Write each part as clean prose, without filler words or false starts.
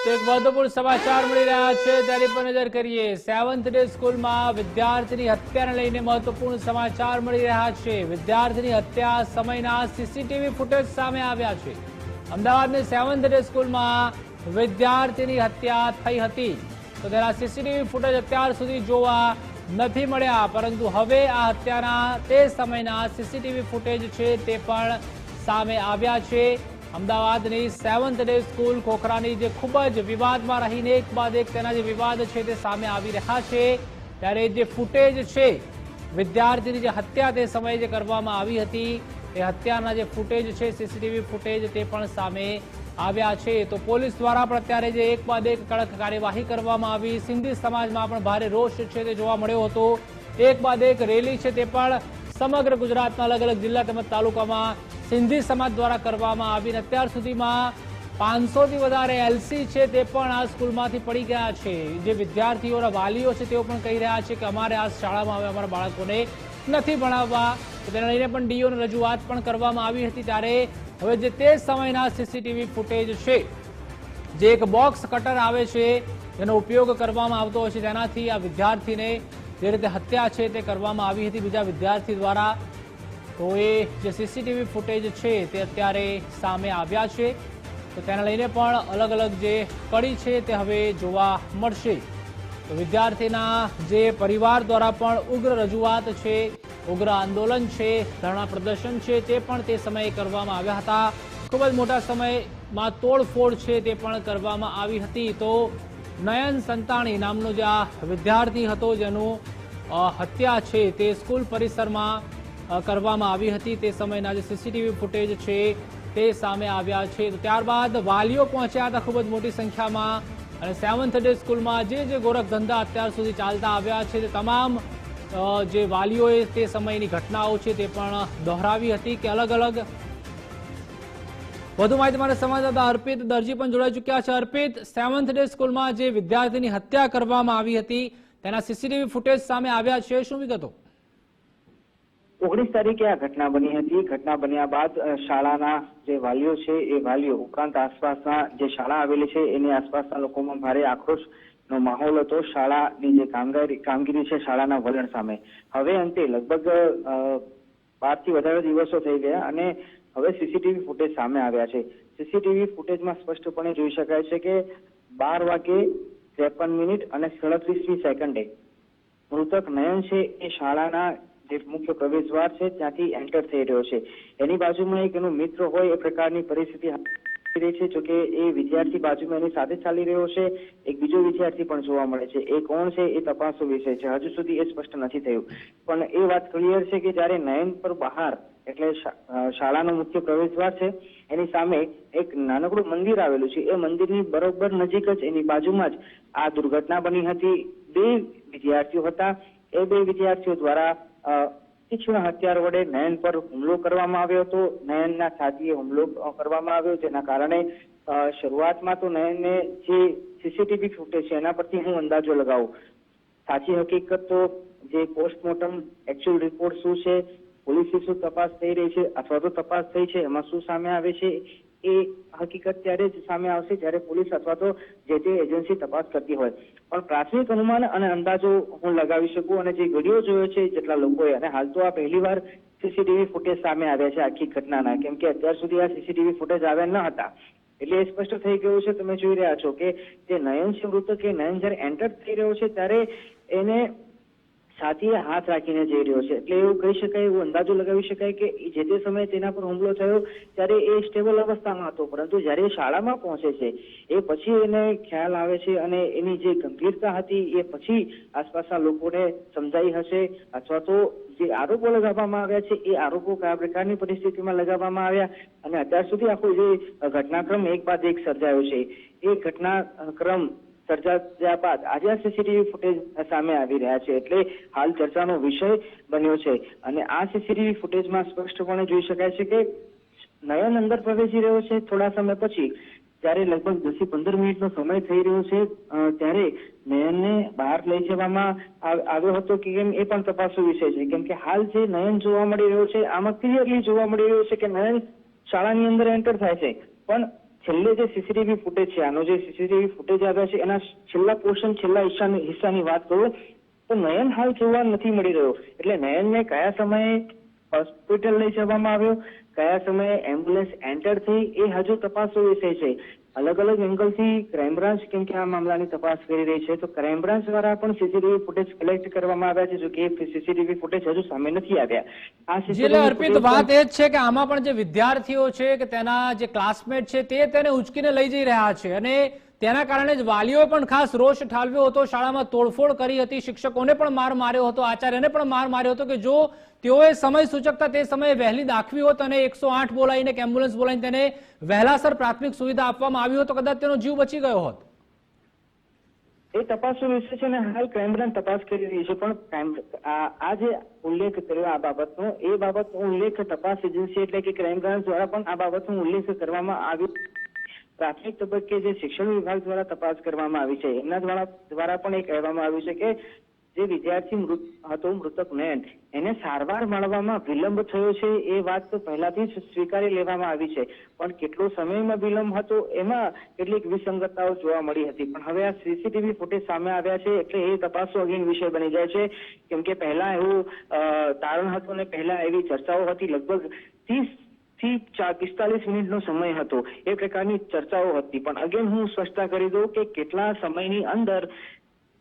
તો એક મહત્વપૂર્ણ સમાચાર મળી રહ્યા છે તેની પર નજર કરીએ। 7th ડે સ્કૂલમાં વિદ્યાર્થીની હત્યાને લઈને મહત્વપૂર્ણ સમાચાર મળી રહ્યા છે। વિદ્યાર્થીની હત્યા સમયના સીસીટીવી ફૂટેજ સામે આવ્યા છે। અમદાવાદની 7th ડે સ્કૂલમાં વિદ્યાર્થીની હત્યા થઈ હતી તો તેના સીસીટીવી ફૂટેજ અત્યાર સુધી જોવા નથી મળ્યા, પરંતુ હવે આ હત્યાના તે સમયના સીસીટીવી ફૂટેજ છે તે પણ સામે આવ્યા છે। અમદાવાદની 7th ડે સ્કૂલ ખોખરાની જે ખૂબ જ વિવાદમાં રહીને એક બાદ એક તેના જે વિવાદ છે તે સામે આવી રહ્યા છે, ત્યારે જે ફૂટેજ છે વિદ્યાર્થીની જે હત્યા તે સમયે જે કરવામાં આવી હતી તે હત્યાના જે ફૂટેજ છે સીસીટીવી ફૂટેજ તે પણ સામે આવ્યા છે। તો પોલીસ દ્વારા પણ અત્યારે જે એક બાદ એક કડક કાર્યવાહી કરવામાં આવી। સિંધી સમાજમાં પણ ભારે રોષ છે તે જોવા મળ્યો હતો। એક બાદ એક રેલી છે તે પણ સમગ્ર ગુજરાતના અલગ અલગ જિલ્લા તેમજ તાલુકામાં સિંધી સમાજ દ્વારા કરવામાં આવી। અત્યાર સુધીમાં 500થી વધારે એલસી છે તે પણ આ સ્કૂલમાંથી પડી ગયા છે। જે વિદ્યાર્થીઓના વાલીઓ છે તેઓ પણ કહી રહ્યા છે કે અમારે આ શાળામાં હવે અમારા બાળકોને નથી ભણાવવા, તેને લઈને પણ ડીઓને રજૂઆત પણ કરવામાં આવી હતી। ત્યારે હવે જે તે સમયના સીસીટીવી ફૂટેજ છે, જે એક બોક્સ કટર આવે છે જેનો ઉપયોગ કરવામાં આવતો હોય છે, તેનાથી આ વિદ્યાર્થીને જે રીતે હત્યા છે તે કરવામાં આવી હતી બીજા વિદ્યાર્થી દ્વારા, તો એ જે સીસીટીવી ફૂટેજ છે તે અત્યારે સામે આવ્યા છે। તો તેને લઈને પણ અલગ અલગ જે કડી છે તે હવે જોવા મળશે। તો વિદ્યાર્થીના જે પરિવાર દ્વારા પણ ઉગ્ર રજૂઆત છે, ઉગ્ર આંદોલન છે, ધરણા પ્રદર્શન છે તે પણ તે સમયે કરવામાં આવ્યા હતા। ખૂબ જ મોટા સમયમાં તોડફોડ છે તે પણ કરવામાં આવી હતી। તો નયન સંતાણી નામનો જે આ વિદ્યાર્થી હતો જેનું હત્યા છે તે સ્કૂલ પરિસરમાં કરવામાં આવી હતી, તે સમયના જે સીસીટીવી ફૂટેજ છે તે સામે આવ્યા છે। તો ત્યારબાદ વાલીઓ પહોંચ્યા હતા ખૂબ જ મોટી સંખ્યામાં, અને 7th ડે સ્કૂલમાં જે ગોરખ ધંધા અત્યાર સુધી ચાલતા આવ્યા છે તે તમામ જે વાલીઓએ તે સમયની ઘટનાઓ છે તે પણ દોહરાવી હતી કે અલગ અલગ। વધુ માહિતી માટે સંવાદદાતા અર્પિત દરજી પણ જોડાઈ ચૂક્યા છે। અર્પિત, 7th ડે સ્કૂલમાં જે વિદ્યાર્થીની હત્યા કરવામાં આવી હતી તેના સીસીટીવી ફૂટેજ સામે આવ્યા છે, શું વિગતો? 19 તારીખે આ ઘટના બની હતી। ઘટના બન્યા બાદ શાળાના જે વાલીઓ છે એ વાલીઓ ઉપરાંત આસપાસના જે શાળા આવેલી છે એની આસપાસના લોકોમાં ભારે આક્રોશનો માહોલ હતો શાળાની જે કામગીરી છે શાળાના વલણ સામે। હવે અંતે લગભગ 12 થી વધારે દિવસો થઈ ગયા અને હવે સીસીટીવી ફૂટેજ સામે આવ્યા છે। સીસીટીવી ફૂટેજમાં સ્પષ્ટપણે જોઈ શકાય છે કે 12:53 અને 37 સેકન્ડે મૃતક નયન છે એ શાળાના જે મુખ્ય પ્રવેશદ્વાર છે ત્યાંથી એન્ટર થઈ રહ્યો છે। એની બાજુમાં એક એનો મિત્ર હોય એ પ્રકારની પરિસ્થિતિ રહી છે। જોકે એ વિદ્યાર્થી બાજુમાં એની સાથે ચાલી રહ્યો છે, એક બીજો વિદ્યાર્થી પણ જોવા મળે છે। એ કોણ છે એ તપાસનો વિષય છે, હજુ સુધી એ સ્પષ્ટ નથી થયું। પણ એ વાત ક્લિયર છે કે જ્યારે નયન પર બહાર એટલે શાળાનો મુખ્ય પ્રવેશદ્વાર છે એની સામે એક નાનકડું મંદિર આવેલું છે, એ મંદિરની બરોબર નજીક જ એની બાજુમાં જ આ દુર્ઘટના બની હતી। 2 વિદ્યાર્થીઓ હતા, એ 2 વિદ્યાર્થીઓ દ્વારા તીક્ષ્ણ હથિયાર વડે નયન પર હુમલો કરવામાં આવ્યો હતો। નયનના છાતીએ હુમલો કરવામાં આવ્યો, જેના કારણે શરૂઆતમાં તો નયનને જે સીસીટીવી ફૂટેજ છે એના પરથી હું અંદાજો લગાવું, સાચી હકીકત તો જે પોસ્ટમોર્ટમ એકચ્યુઅલ રિપોર્ટ શું છે, પોલીસની શું તપાસ થઈ રહી છે અથવા તો તપાસ થઈ છે એમાં શું સામે આવે છે એ હકીકત ત્યારે જ સામે આવશે જ્યારે પોલીસ અથવા તો જે તે એજન્સી તપાસ કરતી હોય। પણ પ્રાથમિક અનુમાન અને અંદાજો હું લગાવી શકું, અને જે વિડીયો જોયો છે જેટલા લોકોએ, અને હાલ તો આ પહેલીવાર સીસીટીવી ફૂટેજ સામે આવ્યા છે આખી ઘટનાના, કેમ કે અત્યાર સુધી આ સીસીટીવી ફૂટેજ આવ્યા ન હતા, એટલે એ સ્પષ્ટ થઈ ગયું છે। તમે જોઈ રહ્યા છો કે જે નયન છે મૃતક, એ નયન જયારે એન્ટર થઈ રહ્યો છે ત્યારે એને છાતીએ હાથ રાખીને જઈ રહ્યો છે, એટલે એવું કહી શકાય, એવું અંદાજો લગાવી શકાય કે જે તે સમયે તેના પર હુમલો થયો ત્યારે એ સ્ટેબલ અવસ્થામાં હતો, પરંતુ જ્યારે એ શાળામાં પહોંચે છે એ પછી એને ખ્યાલ આવે છે અને એની જે ગંભીરતા હતી એ પછી આસપાસના લોકોને સમજાઈ હશે, અથવા તો જે આરોપો લગાવવામાં આવ્યા છે એ આરોપો કયા પ્રકારની પરિસ્થિતિમાં લગાવવામાં આવ્યા, અને અત્યાર સુધી આખો જે ઘટનાક્રમ એક બાદ એક સર્જાયો છે એ ઘટનાક્રમ સર્જાયા બાદ આજે આ સીસીટીવી ફૂટેજ સામે આવી રહ્યા છે, એટલે હાલ ચર્ચાનો વિષય બન્યો છે। અને આ સીસીટીવી ફૂટેજમાં સ્પષ્ટપણે જોઈ શકાય છે કે નયન અંદર પ્રવેશી રહ્યો છે થોડા સમય પછી, ત્યારે લગભગ 10 થી 15 મિનિટનો સમય થઈ રહ્યો છે, ત્યારે નયનને બહાર લઈ જવામાં આવ્યો હતો કે કેમ એ પણ તપાસનો વિષય છે, કેમ કે હાલ જે નયન જોવા મળી રહ્યો છે આમાં ક્લિયરલી જોવા મળી રહ્યું છે કે નયન શાળાની અંદર એન્ટર થાય છે, પણ છેલ્લે જે સીસીટીવી ફૂટેજ છે, આનો જે સીસીટીવી ફૂટેજ આવ્યા છે એના છેલ્લા પોર્શન, છેલ્લા હિસ્સાની વાત કરું તો નયન હાલ જોવા નથી મળી રહ્યો. એટલે નયનને કયા સમયે હોસ્પિટલ લઈ જવામાં આવ્યો, કયા સમયે એમ્બ્યુલન્સ એન્ટર થઈ, એ હજુ તપાસનો વિષય છે. અલગ અલગ એંગલથી ક્રાઇમ બ્રાન્ચ, કેમ કે આ મામલાની તપાસ કરી રહી છે, તો ક્રાઇમ બ્રાન્ચ દ્વારા પણ સીસીટીવી ફૂટેજ કલેક્ટ કરવામાં આવ્યા છે, જો કે સીસીટીવી ફૂટેજ હજુ સામે નથી આવ્યા. આ એટલે અર્પિત, વાત એ જ છે કે આમાં પણ જે વિદ્યાર્થીઓ છે કે તેના જે ક્લાસમેટ છે તે તેને ઉચકીને લઈ જઈ રહ્યા છે અને તેના કારણે જ વાલીઓએ પણ ખાસ રોષ ઠાલવ્યો હતો, શાળામાં તોડફોડ કરી હતી, શિક્ષકોને પણ માર માર્યો હતો, આચાર્યને પણ માર માર્યો હતો કે જો તેઓએ સમય સૂચકતા તે સમયે વહેલી દાખવી હોત અને 108 બોલાવીને કે એમ્બ્યુલન્સ બોલાવીને તેને વહેલાસર પ્રાથમિક સુવિધા આપવામાં આવી હોત તો કદાચ તેનો જીવ બચી ગયો હોત. એ તપાસનો વિષય છે ને હાલ ક્રાઇમ બ્રાન્ચ તપાસ કરી રહી છે, પણ આ જે ઉલ્લેખ કર્યો આ બાબતનો, એ બાબતનો ઉલ્લેખ તપાસ એજન્સી એટલે કે ક્રાઇમ બ્રાન્ચ દ્વારા પણ આ બાબતનો ઉલ્લેખ કરવામાં આવ્યો. પ્રાથમિક તબક્કે જે શિક્ષણ વિભાગ દ્વારા તપાસ કરવામાં આવી છે એમના દ્વારા પણ એ કહેવામાં આવ્યું છે કે જે વિદ્યાર્થી મૃતક નયન, એને સારવાર મળવામાં વિલંબ થયો છે એ વાત તો પહેલાથી જ સ્વીકારી લેવામાં આવી છે, પણ કેટલો સમયમાં વિલંબ હતો એમાં કેટલીક વિસંગતતાઓ જોવા મળી હતી. પણ હવે આ સીસીટીવી ફૂટેજ સામે આવ્યા છે એટલે એ તપાસનો અગેન વિષય બની જાય છે, કેમ કે પહેલા એવું તારણ હતું અને પહેલા એવી ચર્ચાઓ હતી, લગભગ 30 થી 45 મિનિટનો સમય હતો, એ પ્રકારની ચર્ચાઓ હતી. પણ અગેન હું સ્પષ્ટતા કરી દઉં કે કેટલા સમયની અંદર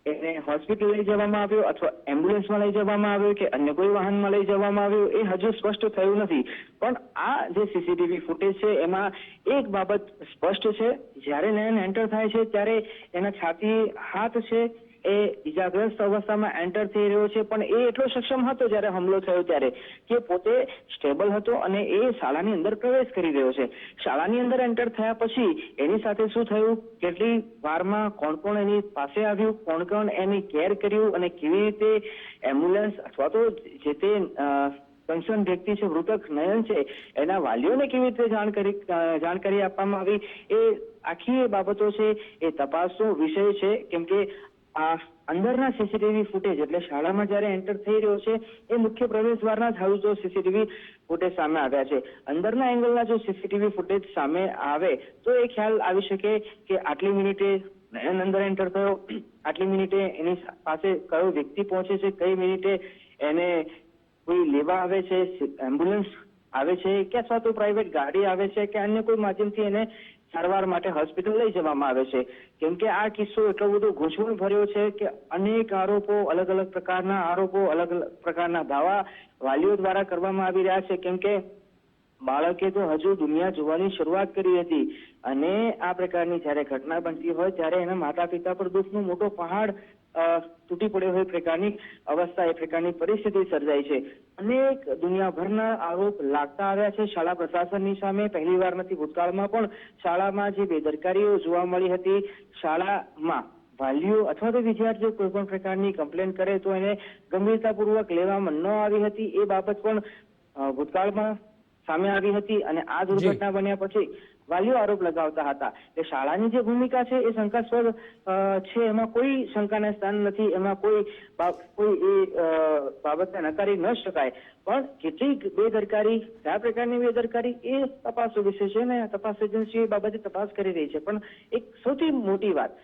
એને હોસ્પિટલ લઈ જવામાં આવ્યો અથવા એમ્બ્યુલન્સમાં લઈ જવામાં આવ્યો કે અન્ય કોઈ વાહનમાં લઈ જવામાં આવ્યો એ હજુ સ્પષ્ટ થયું નથી. પણ આ જે સીસીટીવી ફૂટેજ છે એમાં એક બાબત સ્પષ્ટ છે, જ્યારે નયન એન્ટર થાય છે ત્યારે એના છાતી હાથ છે એ ઇજાગ્રસ્ત અવસ્થામાં એન્ટર થઈ રહ્યો છે, પણ એ એટલો સક્ષમ હતો જ્યારે હુમલો થયો ત્યારે કે પોતે સ્ટેબલ હતો અને એ શાળાની અંદર પ્રવેશ કરી રહ્યો છે. શાળાની અંદર એન્ટર થયા પછી એની સાથે શું થયું, કેટલી વારમાં કોણ કોણ એની પાસે આવ્યું, કોણ કોણ એની કેર કર્યું અને કેવી રીતે એમ્બ્યુલન્સ અથવા તો જે તે કન્સર્ન વ્યક્તિ છે, મૃતક નયન છે, એના વાલીઓને કેવી રીતે જાણકારી આપવામાં આવી, એ આખી બાબતો છે એ તપાસનો વિષય છે. કેમ કે આ અંદરના સીસીટીવી ફૂટેજ એટલે શાળામાં જ્યારે એન્ટર થઈ રહ્યો છે એ મુખ્ય પ્રવેશ દ્વારના જ જો સીસીટીવી ફૂટેજ સામે આવ્યા છે, અંદરના એંગલના જો સીસીટીવી ફૂટેજ સામે આવે તો એ ખ્યાલ આવી શકે કે આટલી મિનિટે નયન અંદર એન્ટર થયો, આટલી મિનિટે એની પાસે કયો વ્યક્તિ પહોંચે છે, કઈ મિનિટે એને કોઈ લેવા આવે છે, એમ્બ્યુલન્સ આવે છે કે અથવા તો પ્રાઇવેટ ગાડી આવે છે કે અન્ય કોઈ માધ્યમથી એને સારવાર માટે હોસ્પિટલ લઈ જવામાં આવે છે. કેમ કે આ કિસ્સો એટલો બધો ગૂંચવણ ભર્યો છે કે અનેક આરોપો, અલગ અલગ પ્રકારના આરોપો, અલગ અલગ પ્રકારના દાવા વાલીઓ દ્વારા કરવામાં આવી રહ્યા છે. કેમ કે બાળકે તો હજુ દુનિયા જોવાની શરૂઆત કરી હતી અને આ પ્રકારની જ્યારે ઘટના બનતી હોય ત્યારે એના માતા પિતા પર દુઃખનો મોટો પહાડ તૂટી પડ્યો હોય પ્રકારની અવસ્થા, એ પ્રકારની પરિસ્થિતિ સર્જાઈ છે. અનેક દુનિયાભરના આરોપ લાગતા આવ્યા છે શાળા પ્રશાસનની સામે. પહેલી વાર નથી, ભૂતકાળમાં પણ શાળામાં જે બેદરકારીઓ જોવા મળી હતી, શાળામાં વાલીઓ અથવા તો વિદ્યાર્થીઓ કોઈ પણ પ્રકારની કમ્પ્લેન કરે તો એને ગંભીરતાપૂર્વક લેવામાં ન આવી હતી, એ બાબત પણ ભૂતકાળમાં સામે આવી હતી. અને આ દુર્ઘટના બન્યા પછી વાલીઓ આરોપ લગાવતા હતા કે શાળાની જે ભૂમિકા છે એ શંકાસ્પદ છે, એમાં કોઈ શંકાને સ્થાન નથી, એમાં કોઈ એ બાબતને નકારી ન શકાય. પણ કેટલીક બેદરકારી, કયા પ્રકારની બેદરકારી એ તપાસનો વિષય છે ને તપાસ એજન્સી એ બાબતે તપાસ કરી રહી છે. પણ એક સૌથી મોટી વાત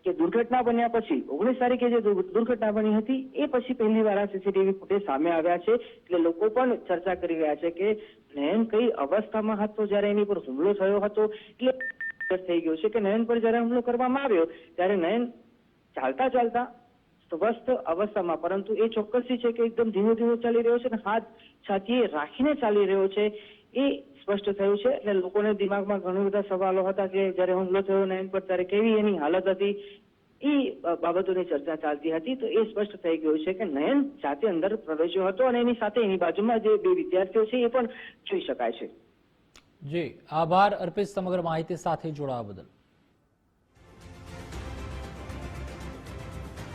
કે દુર્ઘટના બન્યા પછી 19 તારીખે જે દુર્ઘટના બની હતી એ પછી પહેલી વાર આ સીસીટીવી ફૂટેજ સામે આવ્યા છે, એટલે લોકો પણ ચર્ચા કરી રહ્યા છે કે નયન કઈ અવસ્થામાં હતો જ્યારે એની પર હુમલો થયો હતો. એટલે થઈ ગયો છે કે નયન પર જ્યારે હુમલો કરવામાં આવ્યો ત્યારે નયન ચાલતા ચાલતા સ્વસ્થ અવસ્થામાં, પરંતુ એ ચોક્કસથી છે કે એકદમ ધીમે ધીમે ચાલી રહ્યો છે અને હાથ છાતીએ રાખીને ચાલી રહ્યો છે એ સ્પષ્ટ થયું છે. એટલે લોકોને દિમાગમાં ઘણા બધા સવાલો હતા કે જ્યારે હુમલો થયો નયન પર ત્યારે કેવી એની હાલત હતી, એ બાબતોની ચર્ચા ચાલતી હતી. તો એ સ્પષ્ટ થઈ ગયું છે કે નયન જાતે અંદર પ્રવેશ્યો હતો અને એની સાથે એની બાજુમાં જે બે વિદ્યાર્થીઓ છે એ પણ જોઈ શકાય છે. જી આભાર અર્પિત, સમગ્ર માહિતી સાથે જોડાવા બદલ.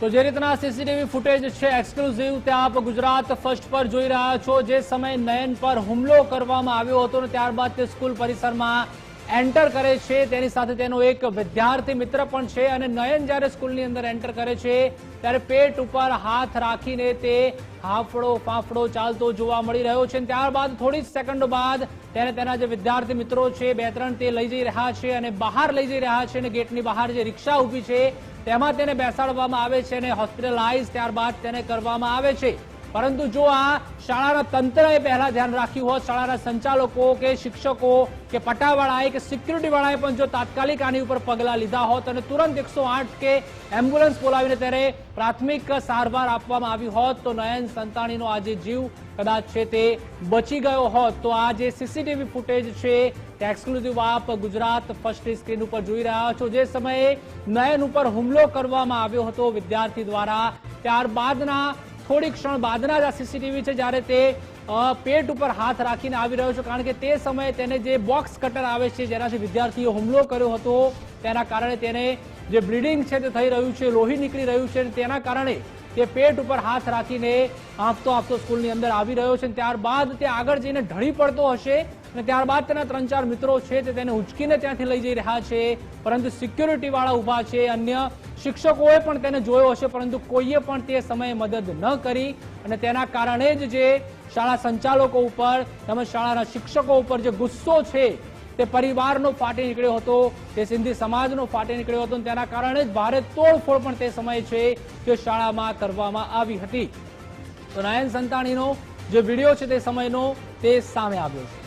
તો જે રીતના સીસીટીવી ફૂટેજ છે એક્સક્લુઝિવ તે આપ ગુજરાત ફર્સ્ટ પર જોઈ રહ્યા છો. જે સમયે નયન પર હુમલો કરવામાં આવ્યો હતો ને ત્યારબાદ તે સ્કૂલ પરિસરમાં એન્ટર કરે છે તેની સાથે તેનો એક વિદ્યાર્થી મિત્ર પણ છે અને નયન જ્યારે સ્કૂલની અંદર એન્ટર કરે છે ત્યારે પેટ ઉપર હાથ રાખીને તે હાફડો ફાફડો ચાલતો જોવા મળી રહ્યો છે. ત્યારબાદ થોડી જ સેકન્ડો બાદ તેને તેના જે વિદ્યાર્થી મિત્રો છે 2-3 તે લઈ જઈ રહ્યા છે અને બહાર લઈ જઈ રહ્યા છે અને ગેટની બહાર જે રિક્ષા ઊભી છે તેમાં તેને બેસાડવામાં આવે છે અને હોસ્પિટલાઇઝ ત્યારબાદ તેને કરવામાં આવે છે. પરંતુ જો આ શાળાના તંત્રએ પહેલા ધ્યાન રાખ્યું હોત, શાળાના સંચાલકો કે શિક્ષકો કે પટાવાળાએ કે સિક્યુરિટીવાળાએ પણ જો તાત્કાલિક આની ઉપર પગલાં લીધા હોત અને તુરંત 108 કે એમ્બ્યુલન્સ બોલાવીને તેને પ્રાથમિક સારવાર આપવામાં આવી હોત તો નયન સંતાણીનો આજે જીવ કદાચ છે તે બચી ગયો હોત. તો આ જે સીસીટીવી ફૂટેજ છે તે એક્સક્લુઝિવ આપ ગુજરાત ફર્સ્ટ સ્ક્રીન ઉપર જોઈ રહ્યા છો. જે સમયે નયન ઉપર હુમલો કરવામાં આવ્યો હતો વિદ્યાર્થી દ્વારા, ત્યારબાદના થોડી ક્ષણ બાદના જ આ સીસીટીવી છે જ્યારે તે પેટ ઉપર હાથ રાખીને આવી રહ્યો છે. કારણ કે તે સમયે તેને જે બોક્સ કટર આવે છે જેનાથી વિદ્યાર્થીએ હુમલો કર્યો હતો તેના કારણે તેને જે બ્લીડિંગ છે તે થઈ રહ્યું છે, લોહી નીકળી રહ્યું છે, તેના કારણે તે પેટ ઉપર હાથ રાખીને આપતો સ્કૂલની અંદર આવી રહ્યો છે. ત્યારબાદ તે આગળ જઈને ઢળી પડતો હશે અને ત્યારબાદ તેના 3-4 મિત્રો છે તે તેને ઉંચકીને ત્યાંથી લઈ જઈ રહ્યા છે. પરંતુ સિક્યુરિટી વાળા ઉભા છે, અન્ય શિક્ષકોએ પણ તેને જોયો હશે પરંતુ કોઈએ પણ તે સમયે મદદ ન કરી અને તેના કારણે જ જે શાળા સંચાલકો ઉપર તેમજ શાળાના શિક્ષકો ઉપર જે ગુસ્સો છે તે પરિવારનો ફાટી નીકળ્યો હતો, તે સિંધી સમાજનો ફાટી નીકળ્યો હતો. તેના કારણે જ ભારે તોડફોડ પણ તે સમયે છે તે શાળામાં કરવામાં આવી હતી. તો નયન સંતાણીનો જે વિડીયો છે તે સમયનો તે સામે આવ્યો છે.